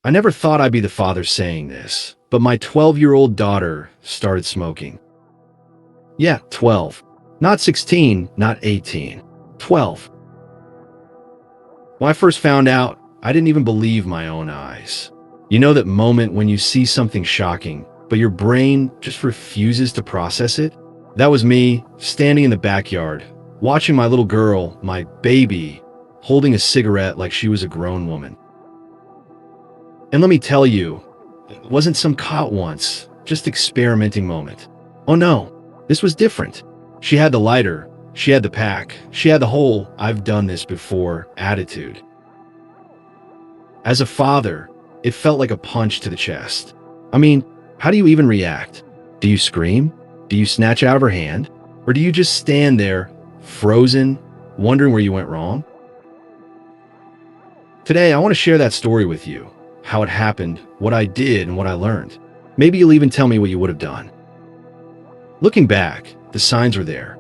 I never thought I'd be the father saying this, but my 12-year-old daughter started smoking. Yeah, 12. Not 16, not 18. 12. When I first found out, I didn't even believe my own eyes. You know that moment when you see something shocking, but your brain just refuses to process it? That was me, standing in the backyard, watching my little girl, my baby, holding a cigarette like she was a grown woman. And let me tell you, it wasn't some caught once, just experimenting moment. Oh no, this was different. She had the lighter, she had the pack, she had the whole "I've done this before" attitude. As a father, it felt like a punch to the chest. I mean, how do you even react? Do you scream? Do you snatch out of her hand? Or do you just stand there, frozen, wondering where you went wrong? Today, I want to share that story with you. How it happened, what I did, and what I learned. Maybe you'll even tell me what you would have done. Looking back, the signs were there.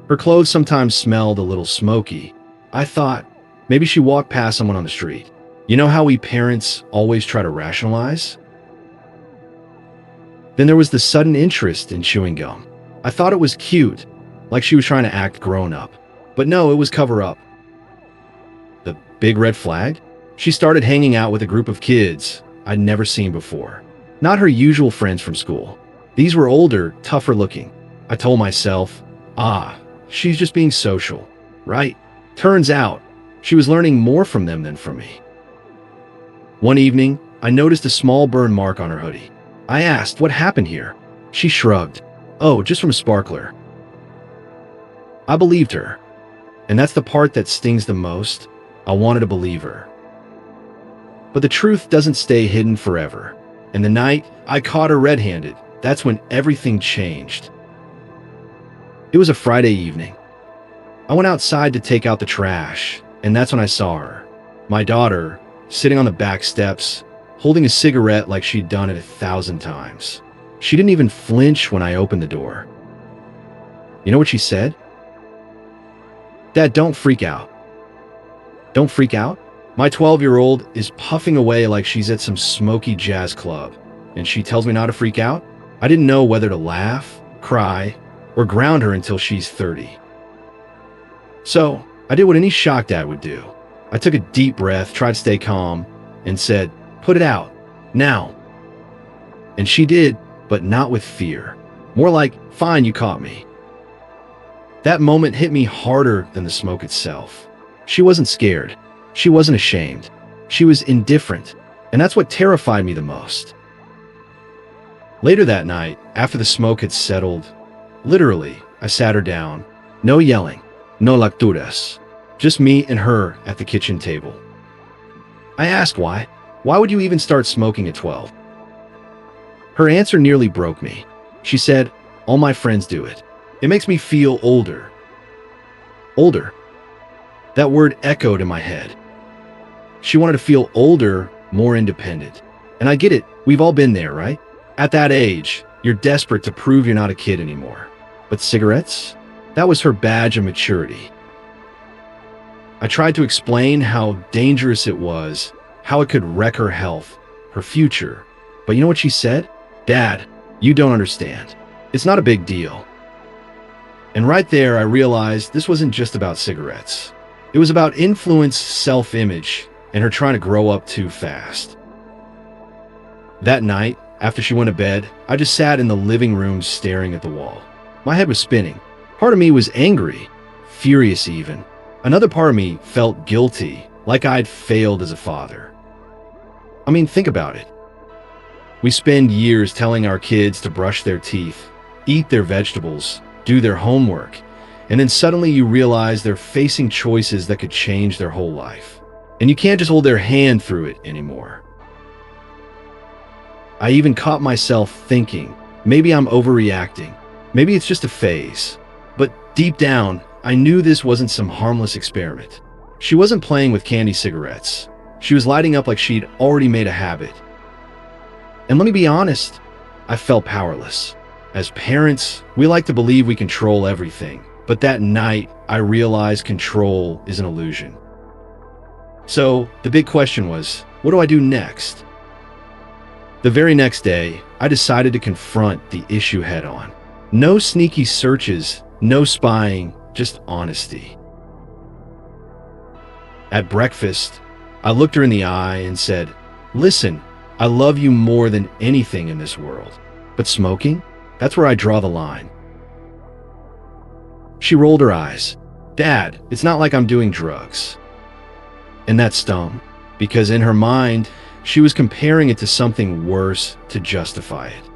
Her clothes sometimes smelled a little smoky. I thought, maybe she walked past someone on the street. You know how we parents always try to rationalize? Then there was the sudden interest in chewing gum. I thought it was cute, like she was trying to act grown up. But no, it was cover up. The big red flag? She started hanging out with a group of kids I'd never seen before. Not her usual friends from school. These were older, tougher looking. I told myself, she's just being social, right? Turns out, she was learning more from them than from me. One evening, I noticed a small burn mark on her hoodie. I asked, what happened here? She shrugged. Oh, just from a sparkler. I believed her. And that's the part that stings the most. I wanted to believe her. But the truth doesn't stay hidden forever. And the night I caught her red-handed, that's when everything changed. It was a Friday evening. I went outside to take out the trash, and that's when I saw her. My daughter, sitting on the back steps, holding a cigarette like she'd done it 1,000 times. She didn't even flinch when I opened the door. You know what she said? Dad, don't freak out. Don't freak out? My 12-year-old is puffing away like she's at some smoky jazz club, and she tells me not to freak out? I didn't know whether to laugh, cry, or ground her until she's 30. So, I did what any shock dad would do. I took a deep breath, tried to stay calm, and said, put it out, now. And she did, but not with fear. More like, fine, you caught me. That moment hit me harder than the smoke itself. She wasn't scared. She wasn't ashamed. She was indifferent, and that's what terrified me the most. Later that night, after the smoke had settled, literally, I sat her down. No yelling, no lecturas, just me and her at the kitchen table. I asked why. Why would you even start smoking at 12? Her answer nearly broke me. She said, all my friends do it. It makes me feel older. Older. That word echoed in my head. She wanted to feel older, more independent. And I get it, we've all been there, right? At that age, you're desperate to prove you're not a kid anymore. But cigarettes? That was her badge of maturity. I tried to explain how dangerous it was, how it could wreck her health, her future. But you know what she said? Dad, you don't understand. It's not a big deal. And right there, I realized this wasn't just about cigarettes. It was about influence, self-image, and her trying to grow up too fast. That night, after she went to bed, I just sat in the living room staring at the wall. My head was spinning. Part of me was angry, furious even. Another part of me felt guilty, like I'd failed as a father. I mean, think about it. We spend years telling our kids to brush their teeth, eat their vegetables, do their homework, and then suddenly you realize they're facing choices that could change their whole life. And you can't just hold their hand through it anymore. I even caught myself thinking, maybe I'm overreacting. Maybe it's just a phase. But deep down, I knew this wasn't some harmless experiment. She wasn't playing with candy cigarettes. She was lighting up like she'd already made a habit. And let me be honest, I felt powerless. As parents, we like to believe we control everything. But that night, I realized control is an illusion. So the big question was, What do I do next? The very next day, I decided to confront the issue head on. No sneaky searches, no spying, just honesty. At breakfast, I looked her in the eye and said, "Listen, I love you more than anything in this world. But smoking? That's where I draw the line." She rolled her eyes. "Dad, it's not like I'm doing drugs." And that stung, because in her mind, she was comparing it to something worse to justify it.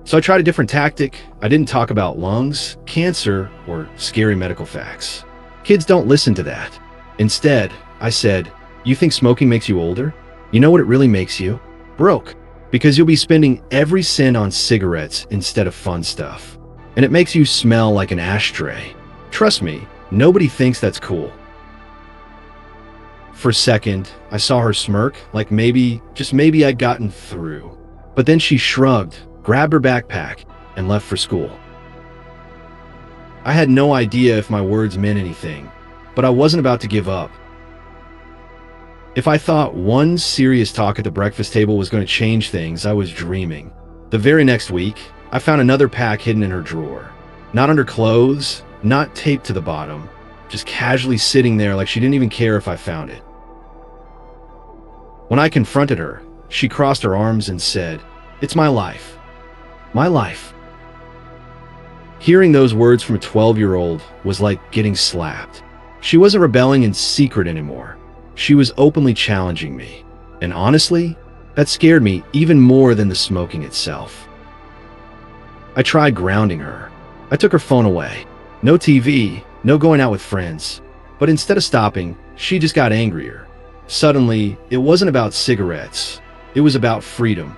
So I tried a different tactic. I didn't talk about lungs, cancer, or scary medical facts. Kids don't listen to that. Instead, I said, "You think smoking makes you older? You know what it really makes you? Broke. Because you'll be spending every cent on cigarettes instead of fun stuff. And it makes you smell like an ashtray. Trust me, nobody thinks that's cool." For a second, I saw her smirk, like maybe, just maybe I'd gotten through. But then she shrugged, grabbed her backpack, and left for school. I had no idea if my words meant anything, but I wasn't about to give up. If I thought one serious talk at the breakfast table was going to change things, I was dreaming. The very next week, I found another pack hidden in her drawer. Not under clothes, not taped to the bottom, just casually sitting there like she didn't even care if I found it. When I confronted her, she crossed her arms and said, "It's my life. My life." Hearing those words from a 12-year-old was like getting slapped. She wasn't rebelling in secret anymore. She was openly challenging me. And honestly, that scared me even more than the smoking itself. I tried grounding her. I took her phone away. No TV, no going out with friends. But instead of stopping, she just got angrier. Suddenly, it wasn't about cigarettes. It was about freedom.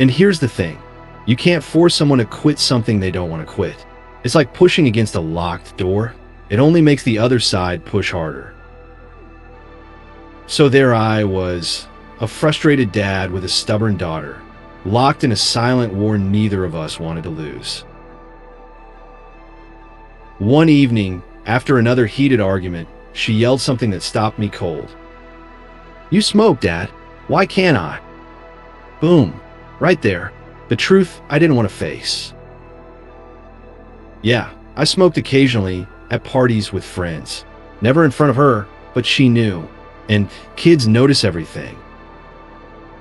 And here's the thing. You can't force someone to quit something they don't want to quit. It's like pushing against a locked door. It only makes the other side push harder. So there I was, a frustrated dad with a stubborn daughter, locked in a silent war neither of us wanted to lose. One evening, after another heated argument, she yelled something that stopped me cold. "You smoke, Dad. Why can't I?" Boom. Right there. The truth I didn't want to face. Yeah, I smoked occasionally at parties with friends. Never in front of her, but she knew. And kids notice everything.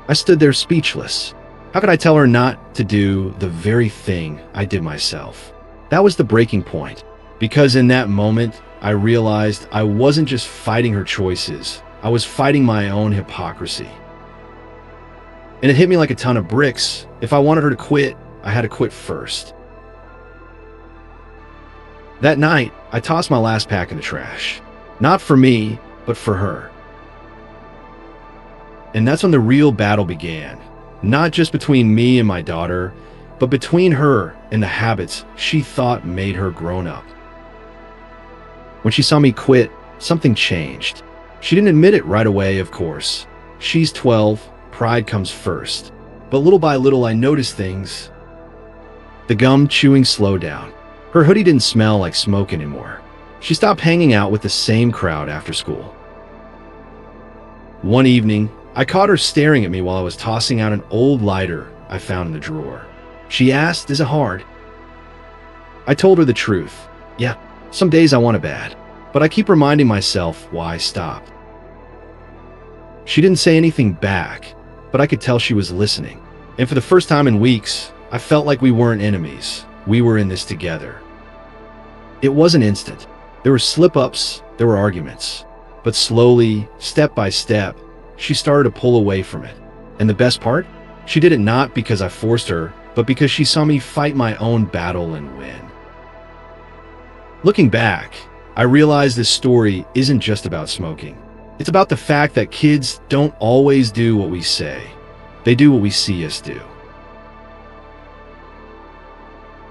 I stood there speechless. How could I tell her not to do the very thing I did myself? That was the breaking point. Because in that moment, I realized I wasn't just fighting her choices. I was fighting my own hypocrisy. And it hit me like a ton of bricks. If I wanted her to quit, I had to quit first. That night, I tossed my last pack in the trash. Not for me, but for her. And that's when the real battle began. Not just between me and my daughter, but between her and the habits she thought made her grown up. When she saw me quit, something changed. She didn't admit it right away, of course. She's 12, pride comes first. But little by little, I noticed things. The gum chewing slowed down. Her hoodie didn't smell like smoke anymore. She stopped hanging out with the same crowd after school. One evening, I caught her staring at me while I was tossing out an old lighter I found in the drawer. She asked, "Is it hard?" I told her the truth. Yeah, some days I want it bad, but I keep reminding myself why I stopped. She didn't say anything back, but I could tell she was listening. And for the first time in weeks, I felt like we weren't enemies. We were in this together. It wasn't instant. There were slip-ups, there were arguments. But slowly, step by step, she started to pull away from it. And the best part? She did it not because I forced her, but because she saw me fight my own battle and win. Looking back, I realized this story isn't just about smoking. It's about the fact that kids don't always do what we say. They do what we see us do.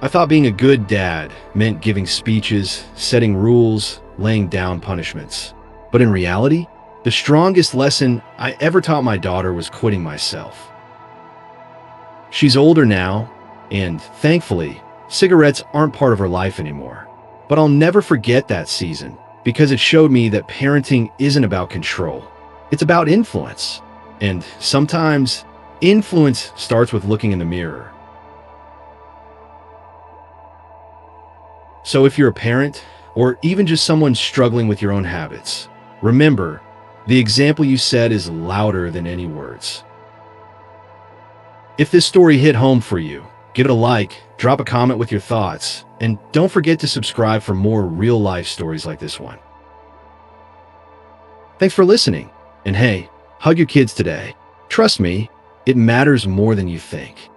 I thought being a good dad meant giving speeches, setting rules, laying down punishments. But in reality, the strongest lesson I ever taught my daughter was quitting myself. She's older now, and thankfully, cigarettes aren't part of her life anymore. But I'll never forget that season. because it showed me that parenting isn't about control. It's about influence. And sometimes influence starts with looking in the mirror. So if you're a parent, or even just someone struggling with your own habits, remember, the example you set is louder than any words. If this story hit home for you, give it a like, drop a comment with your thoughts, and don't forget to subscribe for more real-life stories like this one. Thanks for listening, and hey, hug your kids today. Trust me, it matters more than you think.